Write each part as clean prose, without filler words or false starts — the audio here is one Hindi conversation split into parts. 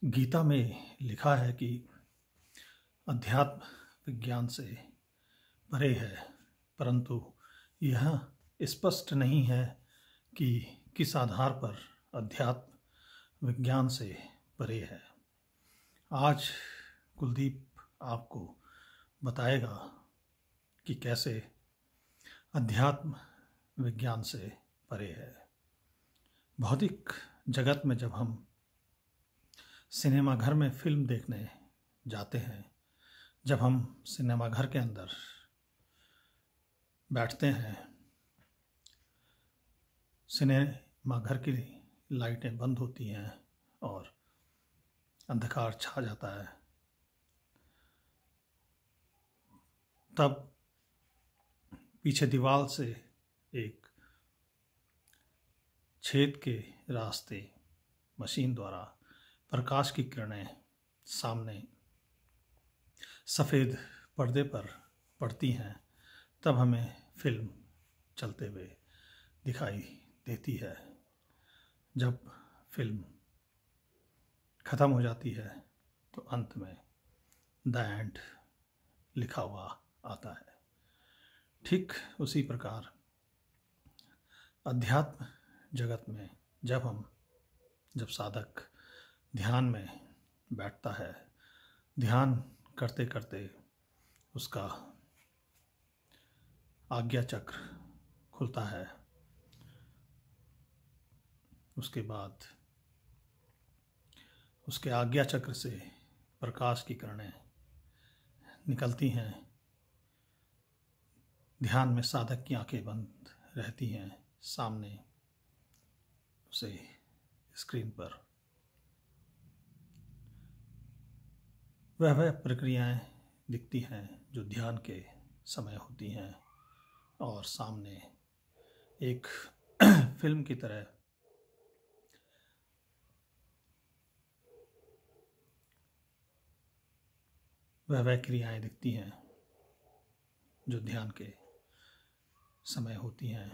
गीता में लिखा है कि अध्यात्म विज्ञान से परे है, परंतु यह स्पष्ट नहीं है कि किस आधार पर अध्यात्म विज्ञान से परे है। आज कुलदीप आपको बताएगा कि कैसे अध्यात्म विज्ञान से परे है। भौतिक जगत में जब हम सिनेमा घर में फिल्म देखने जाते हैं, जब हम सिनेमा घर के अंदर बैठते हैं, सिनेमा घर की लाइटें बंद होती हैं और अंधकार छा जाता है, तब पीछे दीवार से एक छेद के रास्ते मशीन द्वारा प्रकाश की किरणें सामने सफ़ेद पर्दे पर पड़ती हैं। तब हमें फिल्म चलते हुए दिखाई देती है। जब फिल्म ख़त्म हो जाती है तो अंत में द एंड लिखा हुआ आता है। ठीक उसी प्रकार अध्यात्म जगत में जब साधक ध्यान में बैठता है, ध्यान करते करते उसका आज्ञा चक्र खुलता है। उसके बाद उसके आज्ञा चक्र से प्रकाश की किरणें निकलती हैं। ध्यान में साधक की आंखें बंद रहती हैं। सामने उसे स्क्रीन पर वह प्रक्रियाएं दिखती हैं जो ध्यान के समय होती हैं, और सामने एक फिल्म की तरह वह क्रियाएं दिखती हैं जो ध्यान के समय होती हैं।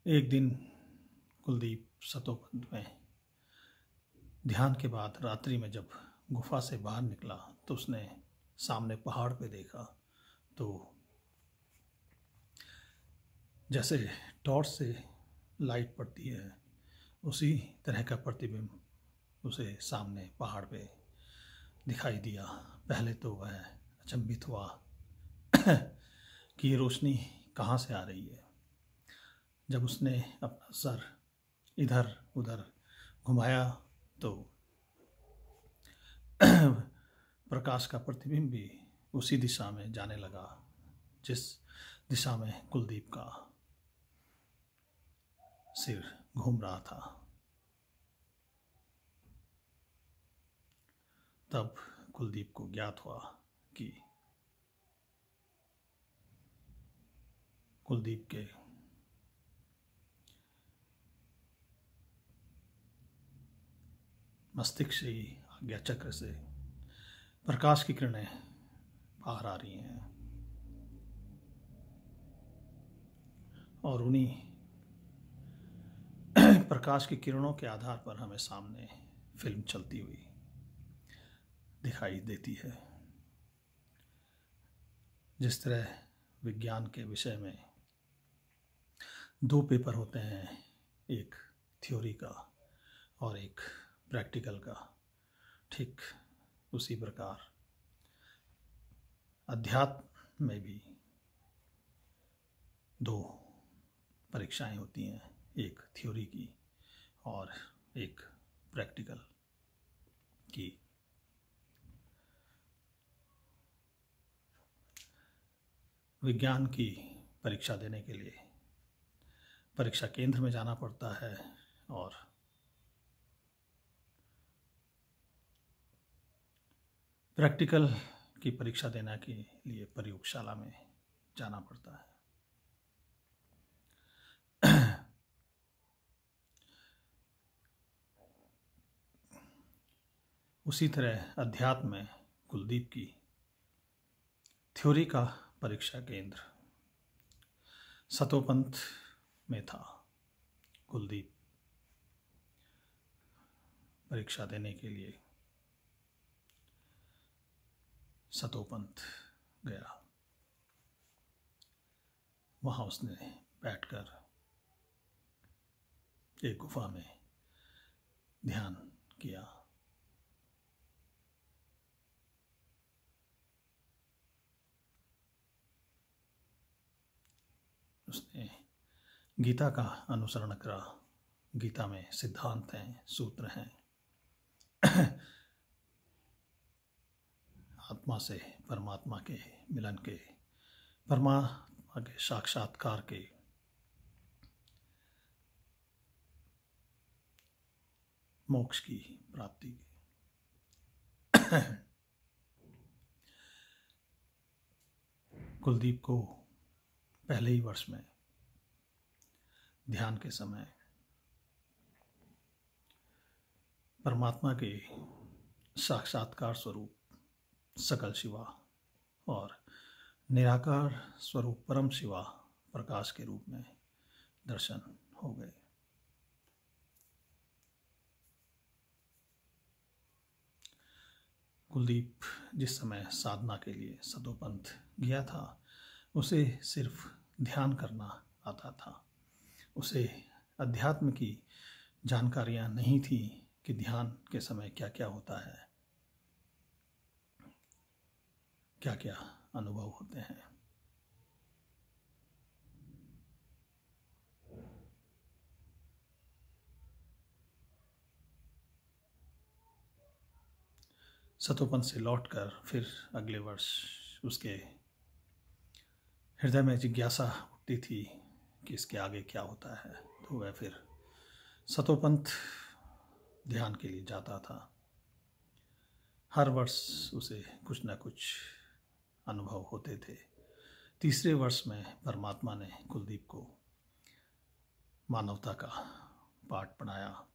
एक दिन कुलदीप सतोपंथ में ध्यान के बाद रात्रि में जब गुफा से बाहर निकला तो उसने सामने पहाड़ पे देखा, तो जैसे टॉर्च से लाइट पड़ती है उसी तरह का प्रतिबिंब उसे सामने पहाड़ पे दिखाई दिया। पहले तो वह अचंभित हुआ कि ये रोशनी कहाँ से आ रही है। जब उसने अपना सर इधर उधर घुमाया तो प्रकाश का प्रतिबिंब भी उसी दिशा में जाने लगा जिस दिशा में कुलदीप का सिर घूम रहा था। तब कुलदीप को ज्ञात हुआ कि कुलदीप के मस्तिष्क से ही आज्ञा चक्र से प्रकाश की किरणें बाहर आ रही हैं, और उन्हीं प्रकाश की किरणों के आधार पर हमें सामने फिल्म चलती हुई दिखाई देती है। जिस तरह विज्ञान के विषय में 2 पेपर होते हैं, एक थ्योरी का और एक प्रैक्टिकल का, ठीक उसी प्रकार अध्यात्म में भी 2 परीक्षाएं होती हैं, एक थ्योरी की और एक प्रैक्टिकल की। विज्ञान की परीक्षा देने के लिए परीक्षा केंद्र में जाना पड़ता है, और प्रैक्टिकल की परीक्षा देने के लिए प्रयोगशाला में जाना पड़ता है। उसी तरह अध्यात्म में कुलदीप की थ्योरी का परीक्षा केंद्र सतोपंथ में था। कुलदीप परीक्षा देने के लिए सतोपंथ गया। वहाँ उसने बैठकर एक गुफा में ध्यान किया। उसने गीता का अनुसरण करा। गीता में सिद्धांत हैं, सूत्र हैं। आत्मा से परमात्मा के मिलन के, परमात्मा के साक्षात्कार के, मोक्ष की प्राप्ति की। कुलदीप को पहले ही वर्ष में ध्यान के समय परमात्मा के साक्षात्कार स्वरूप सकल शिवा और निराकार स्वरूप परम शिवा प्रकाश के रूप में दर्शन हो गए। कुलदीप जिस समय साधना के लिए सतोपंथ गया था, उसे सिर्फ ध्यान करना आता था। उसे अध्यात्म की जानकारियां नहीं थी कि ध्यान के समय क्या क्या होता है, क्या क्या अनुभव होते हैं। सतोपंथ से लौटकर फिर अगले वर्ष उसके हृदय में जिज्ञासा उठती थी कि इसके आगे क्या होता है, तो वह फिर सतोपंथ ध्यान के लिए जाता था। हर वर्ष उसे कुछ न कुछ अनुभव होते थे। तीसरे वर्ष में परमात्मा ने कुलदीप को मानवता का पाठ पढ़ाया।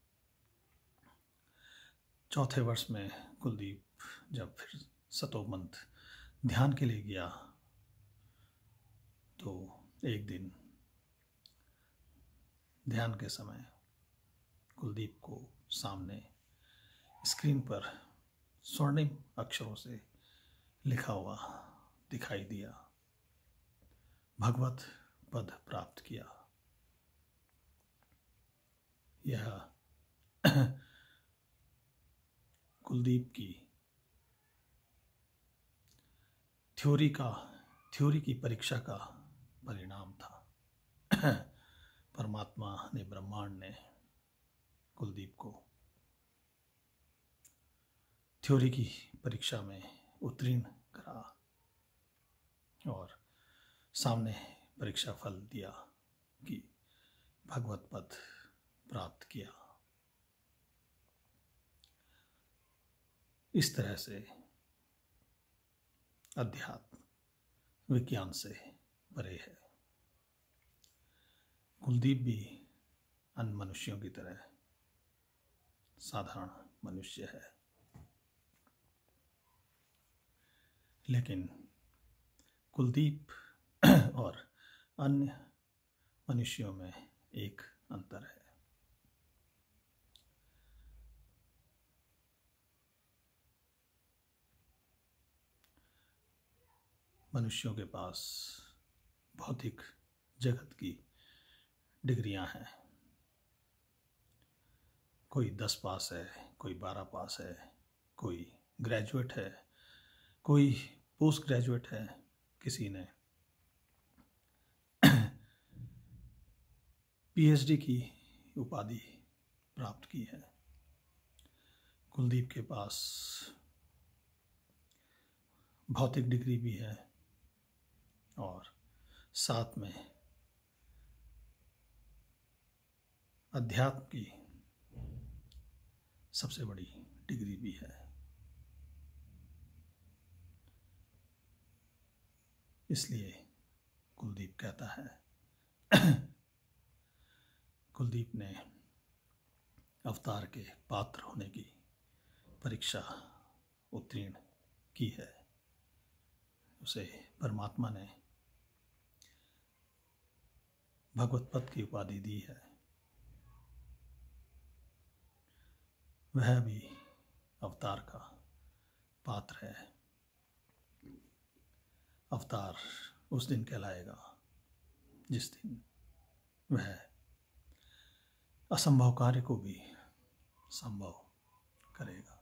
चौथे वर्ष में कुलदीप जब फिर सतोपंथ ध्यान के लिए गया, तो एक दिन ध्यान के समय कुलदीप को सामने स्क्रीन पर स्वर्णिम अक्षरों से लिखा हुआ दिखाई दिया, भगवत पद प्राप्त किया। यह कुलदीप की थ्योरी की परीक्षा का परिणाम था। परमात्मा ने, ब्रह्मांड ने कुलदीप को थ्योरी की परीक्षा में उत्तीर्ण करा और सामने परीक्षा फल दिया कि भगवत पद प्राप्त किया। इस तरह से अध्यात्म विज्ञान से परे है। कुलदीप भी अन्य मनुष्यों की तरह साधारण मनुष्य है, लेकिन कुलदीप और अन्य मनुष्यों में एक अंतर है। मनुष्यों के पास भौतिक जगत की डिग्रियां हैं। कोई 10 पास है, कोई 12 पास है, कोई ग्रेजुएट है, कोई पोस्ट ग्रेजुएट है, किसी ने पीएचडी की उपाधि प्राप्त की है। कुलदीप के पास भौतिक डिग्री भी है और साथ में अध्यात्म की सबसे बड़ी डिग्री भी है। इसलिए कुलदीप कहता है, कुलदीप ने अवतार के पात्र होने की परीक्षा उत्तीर्ण की है। उसे परमात्मा ने भगवत पद की उपाधि दी है, वह भी अवतार का पात्र है। अवतार उस दिन कहलाएगा जिस दिन वह असंभव कार्य को भी संभव करेगा।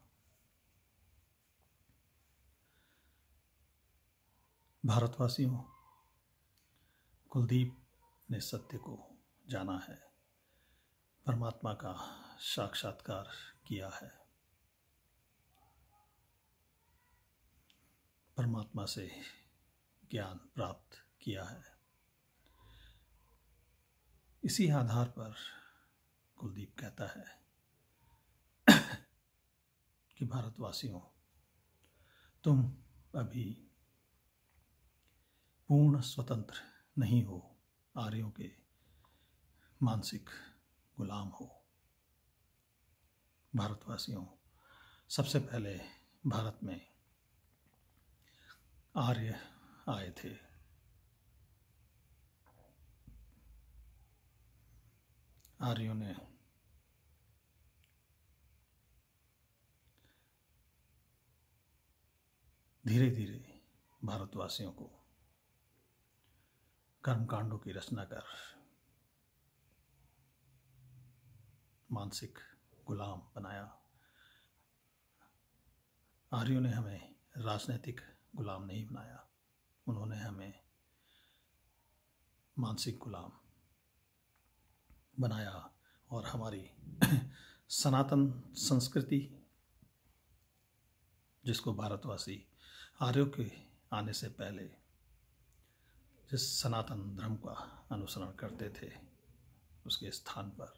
भारतवासियों, कुलदीप ने सत्य को जाना है, परमात्मा का साक्षात्कार किया है, परमात्मा से ज्ञान प्राप्त किया है। इसी आधार पर कुलदीप कहता है कि भारतवासियों, तुम अभी पूर्ण स्वतंत्र नहीं हो, आर्यों के मानसिक गुलाम हो। भारतवासियों, सबसे पहले भारत में आर्य आए थे। आर्यों ने धीरे धीरे भारतवासियों को कर्मकांडों की रचना कर मानसिक गुलाम बनाया। आर्यों ने हमें राजनीतिक गुलाम नहीं बनाया, उन्होंने हमें मानसिक गुलाम बनाया और हमारी सनातन संस्कृति, जिसको भारतवासी आर्यों के आने से पहले जिस सनातन धर्म का अनुसरण करते थे, उसके स्थान पर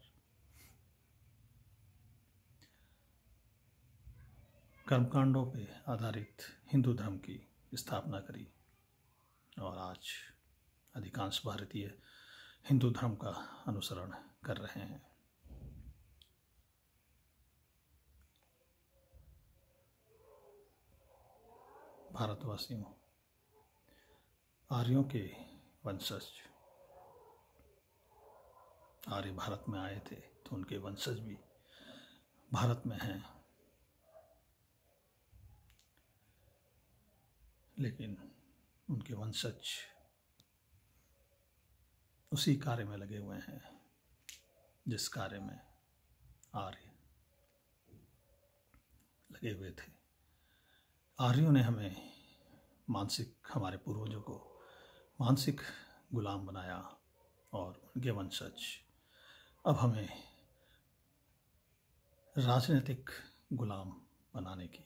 कर्मकांडों पे आधारित हिंदू धर्म की स्थापना करी और आज अधिकांश भारतीय हिंदू धर्म का अनुसरण कर रहे हैं। भारतवासियों, आर्यों के वंशज आर्य भारत में आए थे, तो उनके वंशज भी भारत में हैं, लेकिन उनके वंशज उसी कार्य में लगे हुए हैं जिस कार्य में आर्य लगे हुए थे। आर्यों ने हमें हमारे पूर्वजों को मानसिक गुलाम बनाया और उनके वंशज अब हमें राजनीतिक गुलाम बनाने की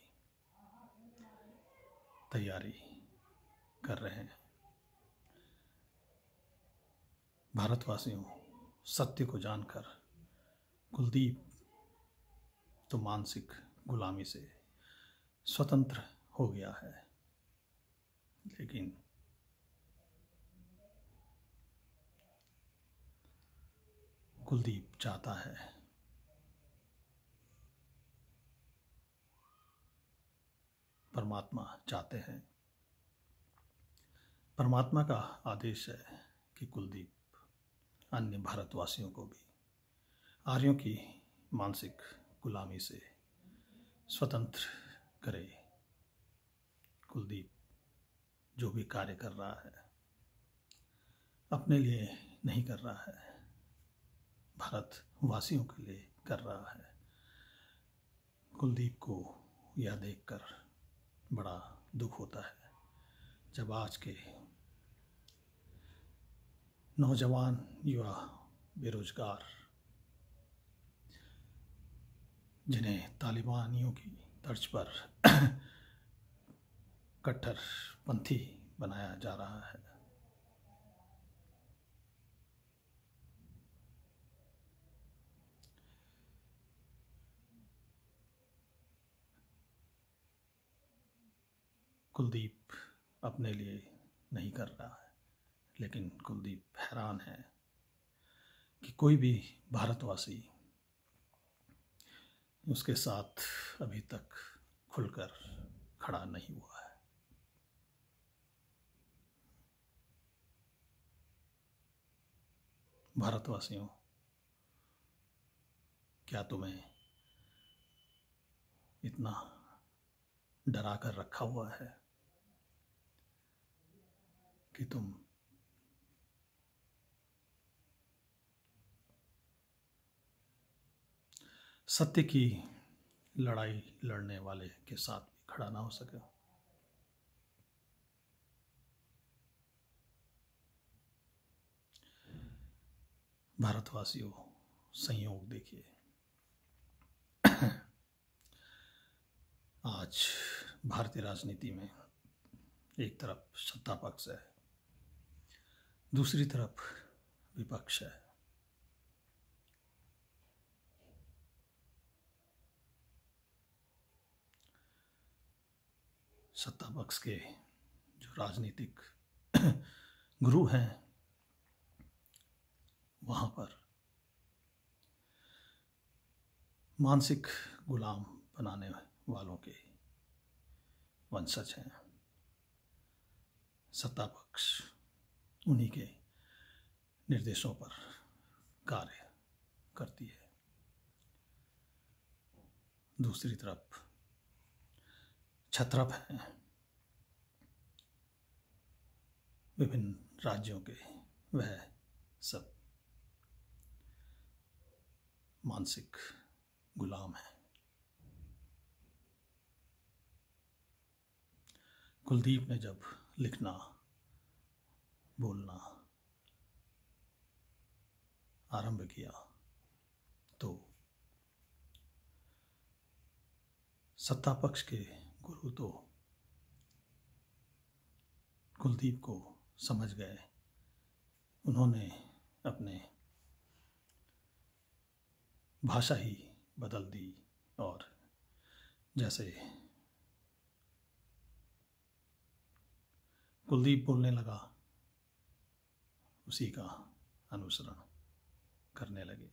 तैयारी कर रहे हैं। भारतवासियों, सत्य को जानकर कुलदीप तो मानसिक गुलामी से स्वतंत्र हो गया है, लेकिन कुलदीप चाहता है परमात्मा चाहते हैं, परमात्मा का आदेश है कि कुलदीप अन्य भारतवासियों को भी आर्यों की मानसिक गुलामी से स्वतंत्र करे। कुलदीप जो भी कार्य कर रहा है अपने लिए नहीं कर रहा है, भारतवासियों के लिए कर रहा है। कुलदीप को यह देखकर बड़ा दुख होता है जब आज के नौजवान युवा बेरोजगार, जिन्हें तालिबानियों की तर्ज पर कट्टरपंथी बनाया जा रहा है, कुलदीप अपने लिए नहीं कर रहा है, लेकिन कुलदीप हैरान है कि कोई भी भारतवासी उसके साथ अभी तक खुलकर खड़ा नहीं हुआ है। भारतवासियों, क्या तुम्हें इतना डरा कर रखा हुआ है कि तुम सत्य की लड़ाई लड़ने वाले के साथ भी खड़ा ना हो सके? भारतवासियों, संयोग देखिए, आज भारतीय राजनीति में एक तरफ सत्ता पक्ष है, दूसरी तरफ विपक्ष है। सत्ता पक्ष के जो राजनीतिक गुरु हैं, वहां पर मानसिक गुलाम बनाने वालों के वंशज हैं। सत्ता पक्ष उन्हीं के निर्देशों पर कार्य करती है। दूसरी तरफ छत्रप हैं, विभिन्न राज्यों के, वह सब मानसिक गुलाम हैं। कुलदीप ने जब लिखना, बोलना आरंभ किया तो सत्ता पक्ष के गुरु तो कुलदीप को समझ गए। उन्होंने अपने भाषा ही बदल दी और जैसे कुलदीप बोलने लगा, उसी का अनुसरण करने लगे।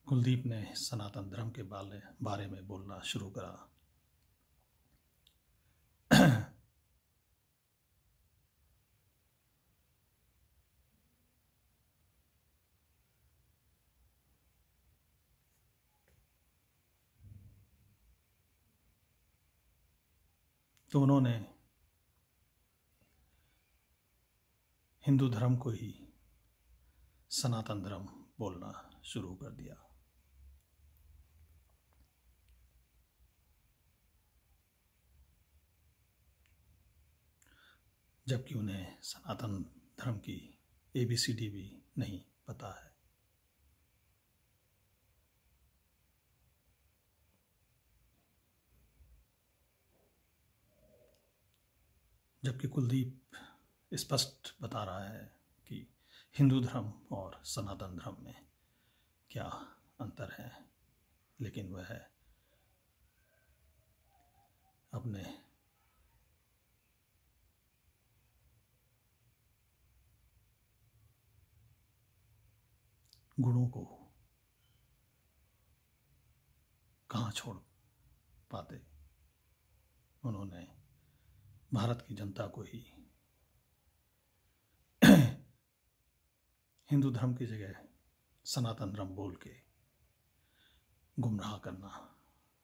कुलदीप ने सनातन धर्म के बारे में बोलना शुरू करा। तो उन्होंने हिंदू धर्म को ही सनातन धर्म बोलना शुरू कर दिया। जबकि उन्हें सनातन धर्म की ABCD भी नहीं पता है। जबकि कुलदीप स्पष्ट बता रहा है कि हिंदू धर्म और सनातन धर्म में क्या अंतर है, लेकिन वह अपने गुणों को कहाँ छोड़ पाते। उन्होंने भारत की जनता को ही हिंदू धर्म की जगह सनातन धर्म बोल के गुमराह करना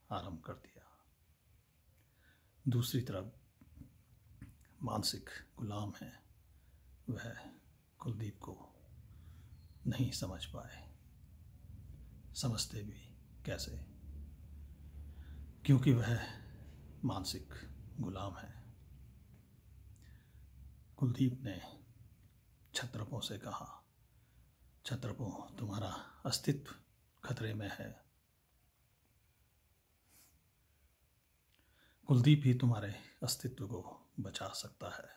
आरंभ कर दिया। दूसरी तरफ मानसिक गुलाम है, वह कुलदीप को नहीं समझ पाए। समझते भी कैसे, क्योंकि वह मानसिक गुलाम है। कुलदीप ने छत्रपों से कहा, छत्रपों, तुम्हारा अस्तित्व खतरे में है। कुलदीप ही तुम्हारे अस्तित्व को बचा सकता है।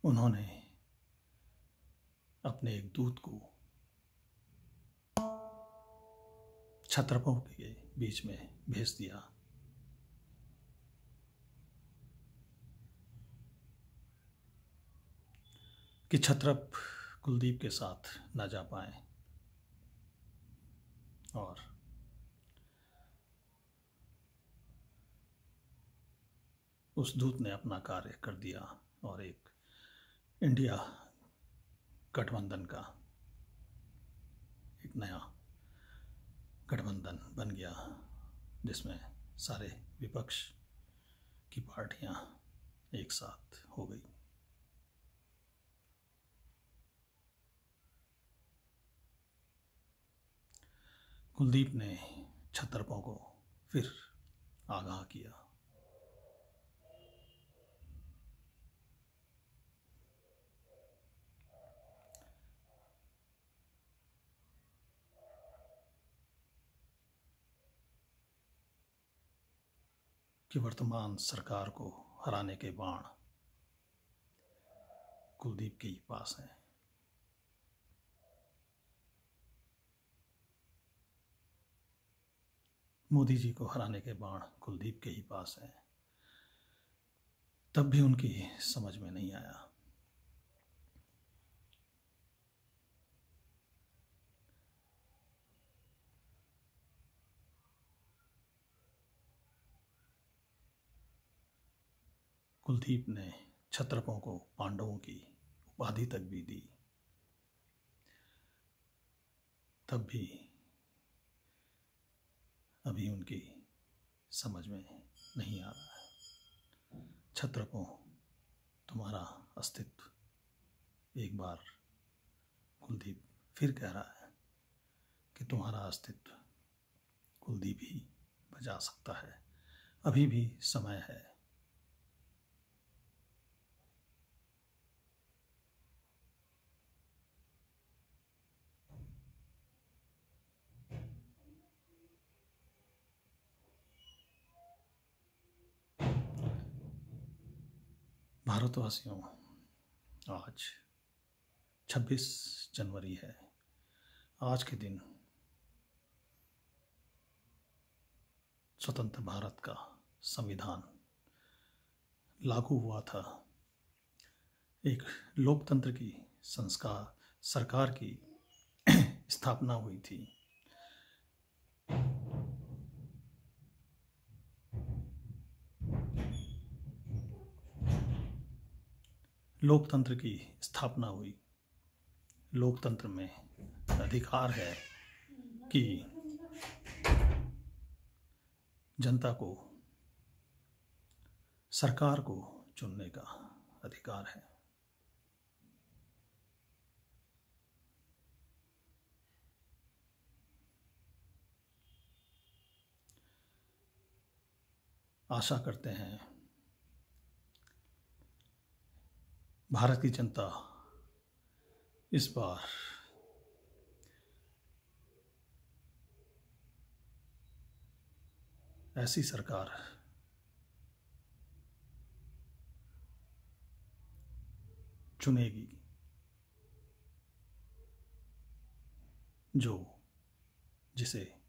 उन्होंने अपने एक दूत को छत्रपों के बीच में भेज दिया। कि छत्रप कुलदीप के साथ न जा पाए और उस दूत ने अपना कार्य कर दिया और एक इंडिया गठबंधन का एक नया गठबंधन बन गया, जिसमें सारे विपक्ष की पार्टियां एक साथ हो गई। कुलदीप ने छत्रपों को फिर आगाह किया। कि वर्तमान सरकार को हराने के बाण कुलदीप के ही पास हैं। मोदी जी को हराने के बाण कुलदीप के ही पास हैं। तब भी उनकी समझ में नहीं आया। कुलदीप ने छत्रपों को पांडवों की उपाधि तक भी दी, तब भी अभी उनकी समझ में नहीं आ रहा है। छत्रपों, तुम्हारा अस्तित्व एक बार कुलदीप फिर कह रहा है कि तुम्हारा अस्तित्व कुलदीप ही बचा सकता है। अभी भी समय है। भारतवासियों, आज 26 जनवरी है। आज के दिन स्वतंत्र भारत का संविधान लागू हुआ था। एक लोकतंत्र की सरकार की स्थापना हुई थी। लोकतंत्र की स्थापना हुई। लोकतंत्र में अधिकार है कि जनता को सरकार को चुनने का अधिकार है। आशा करते हैं भारत की जनता इस बार ऐसी सरकार चुनेगी जिसे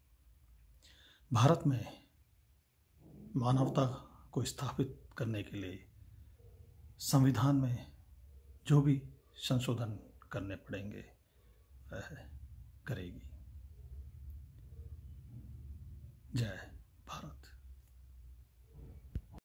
भारत में मानवता को स्थापित करने के लिए संविधान में जो भी संशोधन करने पड़ेंगे वह करेगी। जय भारत।